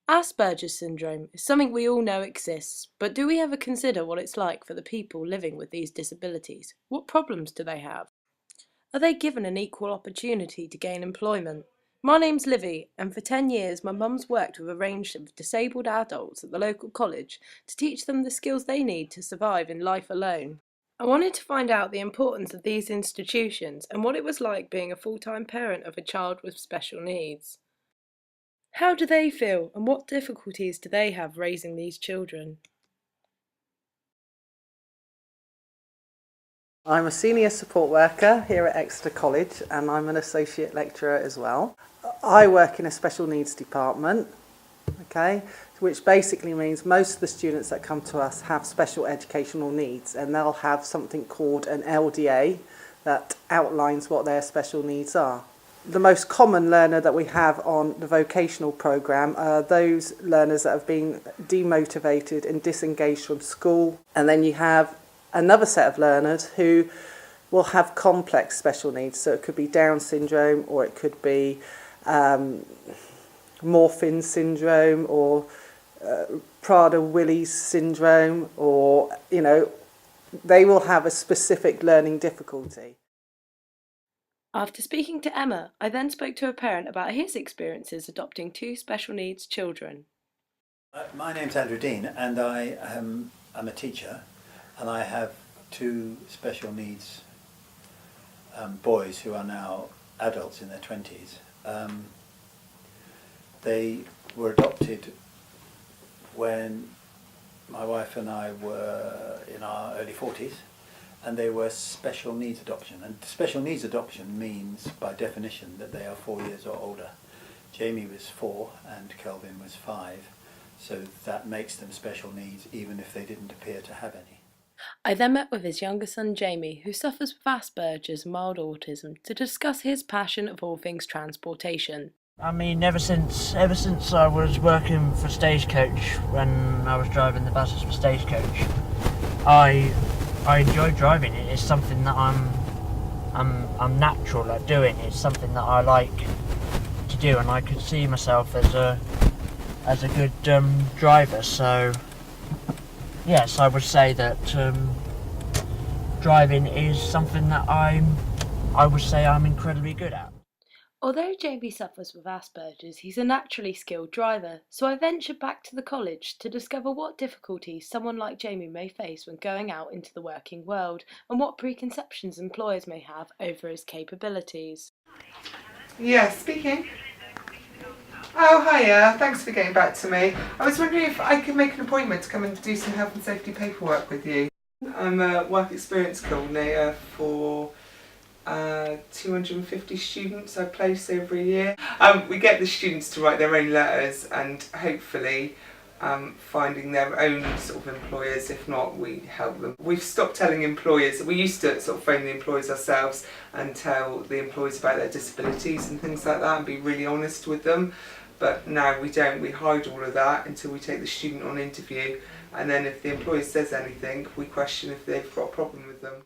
Asperger's syndrome is something we all know exists, but do we ever consider what it's like for the people living with these disabilities? What problems do they have? Are they given an equal opportunity to gain employment? My name's Livy, and for 10 years my mum's worked with a range of disabled adults at the local college to teach them the skills they need to survive in life alone. I wanted to find out the importance of these institutions and what it was like being a full-time parent of a child with special needs. How do they feel, and what difficulties do they have raising these children? I'm a senior support worker here at Exeter College and I'm an associate lecturer as well. I work in a special needs department, okay, which basically means most of the students that come to us have special educational needs and they'll have something called an LDA that outlines what their special needs are. The most common learner that we have on the vocational programme are those learners that have been demotivated and disengaged from school, and then you have another set of learners who will have complex special needs. So it could be Down syndrome, or it could be Morphin syndrome, or Prader-Willi syndrome, or, they will have a specific learning difficulty. After speaking to Emma, I then spoke to a parent about his experiences adopting two special needs children. My name's Andrew Dean, and I'm a teacher, and I have two special needs boys who are now adults in their 20s. They were adopted when my wife and I were in our early 40s, and they were special needs adoption. And special needs adoption means, by definition, that they are 4 years or older. Jamie was 4 and Kelvin was 5, so that makes them special needs even if they didn't appear to have any. I then met with his younger son Jamie, who suffers with Asperger's and mild autism, to discuss his passion of all things transportation. I mean, ever since I was working for Stagecoach, when I was driving the buses for Stagecoach, I enjoy driving it. It's something that I'm natural at doing. It's something that I like to do, and I could see myself as a good driver. So yes, I would say that driving is something that I would say I'm incredibly good at. Although Jamie suffers with Asperger's, he's a naturally skilled driver, so I ventured back to the college to discover what difficulties someone like Jamie may face when going out into the working world, and what preconceptions employers may have over his capabilities. Yes, speaking. Oh, hiya. Thanks for getting back to me. I was wondering if I could make an appointment to come and do some health and safety paperwork with you. I'm a work experience coordinator for 250 students I place over a year. We get the students to write their own letters and hopefully finding their own sort of employers. If not, we help them. We've stopped telling employers. We used to sort of phone the employers ourselves and tell the employees about their disabilities and things like that and be really honest with them. But now we don't. We hide all of that until we take the student on interview, and then if the employer says anything, we question if they've got a problem with them.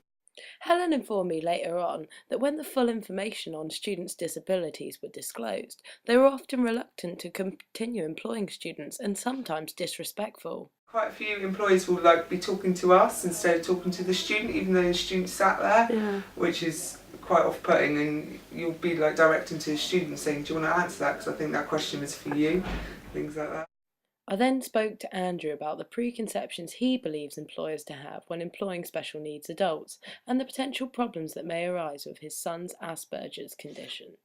Helen informed me later on that when the full information on students' disabilities were disclosed, they were often reluctant to continue employing students and sometimes disrespectful. Quite a few employers will be talking to us instead of talking to the student, even though the student sat there, which is quite off-putting, and you'll be directing to the student saying, do you want to answer that, because I think that question is for you, things like that. I then spoke to Andrew about the preconceptions he believes employers to have when employing special needs adults and the potential problems that may arise with his son's Asperger's condition.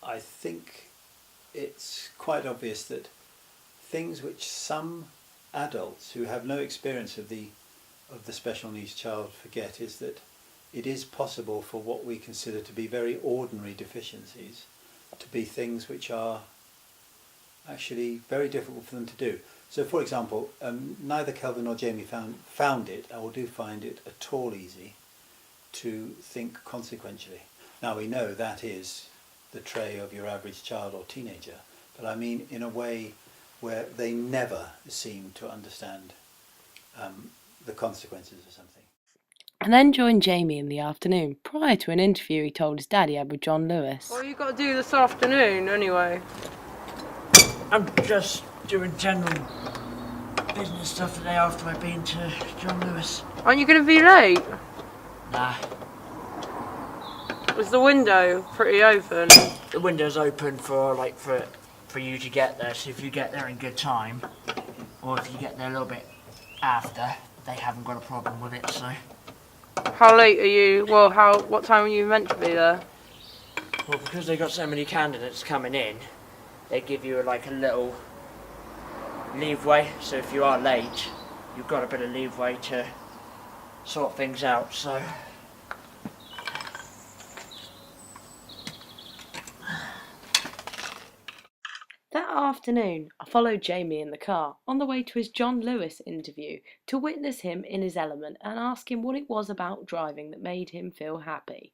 I think it's quite obvious that things which some adults who have no experience of the special needs child forget is that it is possible for what we consider to be very ordinary deficiencies to be things which are actually very difficult for them to do. So, for example, neither Kelvin nor Jamie found it, or do find it, at all easy to think consequentially. Now, we know that is the trait of your average child or teenager, but I mean in a way where they never seem to understand the consequences of something. And then joined Jamie in the afternoon, prior to an interview he told his dad he had with John Lewis. What have you got to do this afternoon, anyway? I'm just doing general business stuff today after I've been to John Lewis. Aren't you going to be late? Nah, Is the window pretty open? the window's open for you to get there, so if you get there in good time, or if you get there a little bit after, they haven't got a problem with it, so. How late are you? Well, what time are you meant to be there? Well, because they got so many candidates coming in, they give you like a little leeway, so if you are late, you've got a bit of leeway to sort things out, so. That afternoon, I followed Jamie in the car on the way to his John Lewis interview to witness him in his element and ask him what it was about driving that made him feel happy.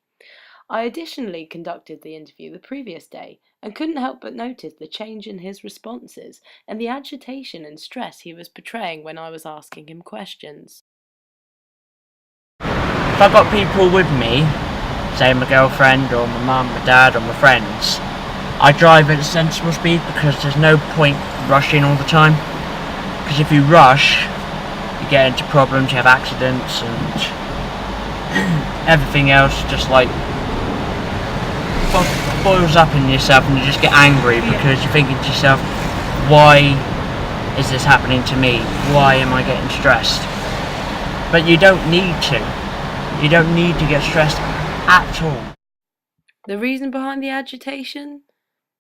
I additionally conducted the interview the previous day and couldn't help but notice the change in his responses and the agitation and stress he was portraying when I was asking him questions. If I've got people with me, say my girlfriend or my mum, my dad or my friends, I drive at a sensible speed because there's no point rushing all the time. Because if you rush, you get into problems, you have accidents and everything else just like boils up in yourself and you just get angry because you're thinking to yourself, why is this happening to me? Why am I getting stressed? But you don't need to. You don't need to get stressed at all. The reason behind the agitation?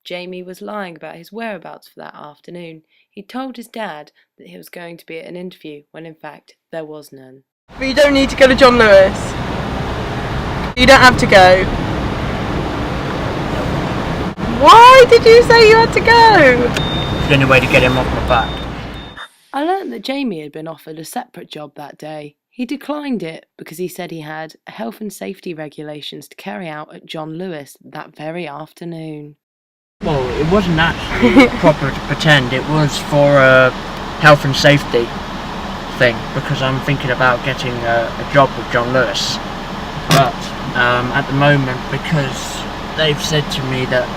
Jamie was lying about his whereabouts for that afternoon. He told his dad that he was going to be at an interview when in fact there was none. But you don't need to go to John Lewis. You don't have to go. Why did you say you had to go? It's the only way to get him off my back. I learnt that Jamie had been offered a separate job that day. He declined it because he said he had health and safety regulations to carry out at John Lewis that very afternoon. Well, it wasn't actually proper to pretend, it was for a health and safety thing, because I'm thinking about getting a job with John Lewis. But at the moment, because they've said to me that,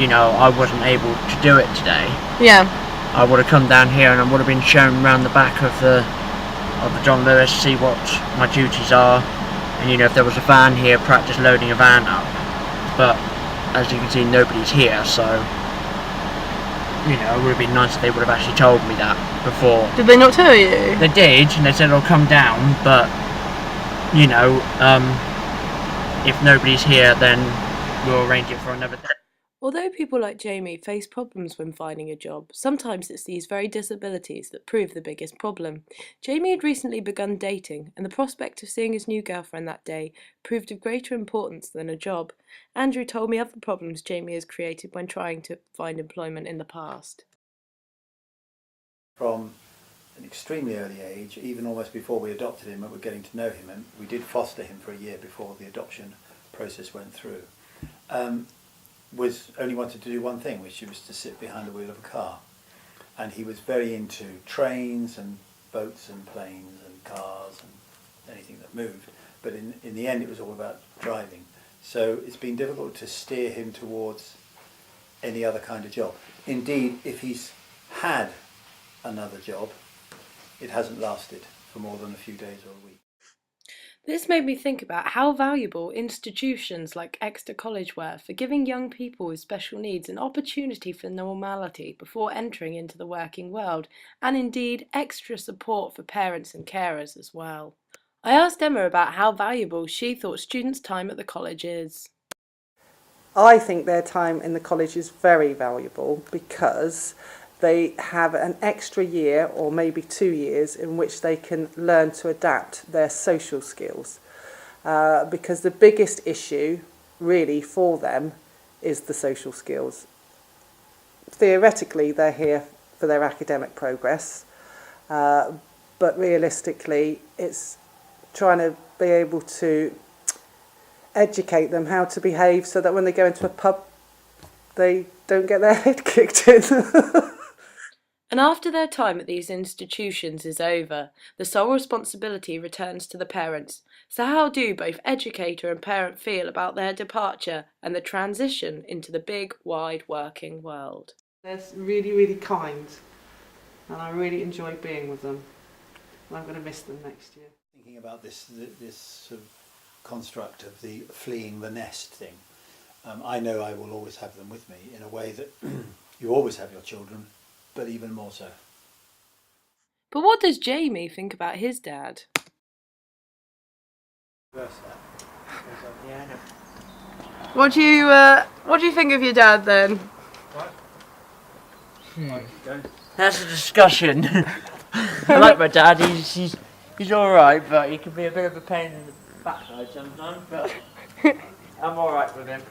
you know, I wasn't able to do it today, Yeah. I would have come down here and I would have been shown around the back of the John Lewis, see what my duties are, and you know, if there was a van here, practice loading a van up. But as you can see, nobody's here, so you know, it would have been nice if they would have actually told me that before. Did they not tell you? They did, and they said I'll come down, but you know, if nobody's here, then we'll arrange it for another day. Although people like Jamie face problems when finding a job, sometimes it's these very disabilities that prove the biggest problem. Jamie had recently begun dating, and the prospect of seeing his new girlfriend that day proved of greater importance than a job. Andrew told me of the problems Jamie has created when trying to find employment in the past. From an extremely early age, even almost before we adopted him and were getting to know him, and we did foster him for a year before the adoption process went through, was only wanted to do one thing, which was to sit behind the wheel of a car. And he was very into trains and boats and planes and cars and anything that moved. But in the end, it was all about driving. So it's been difficult to steer him towards any other kind of job. Indeed, if he's had another job, it hasn't lasted for more than a few days or a week. This made me think about how valuable institutions like Exeter College were for giving young people with special needs an opportunity for normality before entering into the working world, and indeed extra support for parents and carers as well. I asked Emma about how valuable she thought students' time at the college is. I think their time in the college is very valuable because they have an extra year or maybe 2 years in which they can learn to adapt their social skills. Because the biggest issue really for them is the social skills. Theoretically, they're here for their academic progress, but realistically, it's trying to be able to educate them how to behave so that when they go into a pub, they don't get their head kicked in. And after their time at these institutions is over, the sole responsibility returns to the parents. So how do both educator and parent feel about their departure and the transition into the big, wide working world? They're really, really kind, and I really enjoy being with them. And I'm going to miss them next year. Thinking about this sort of construct of the fleeing the nest thing, I know I will always have them with me in a way that you always have your children, but even more so. But what does Jamie think about his dad? What do you think of your dad then? That's a discussion. I like my dad. He's all right, but he can be a bit of a pain in the backside sometimes. But I'm all right with him.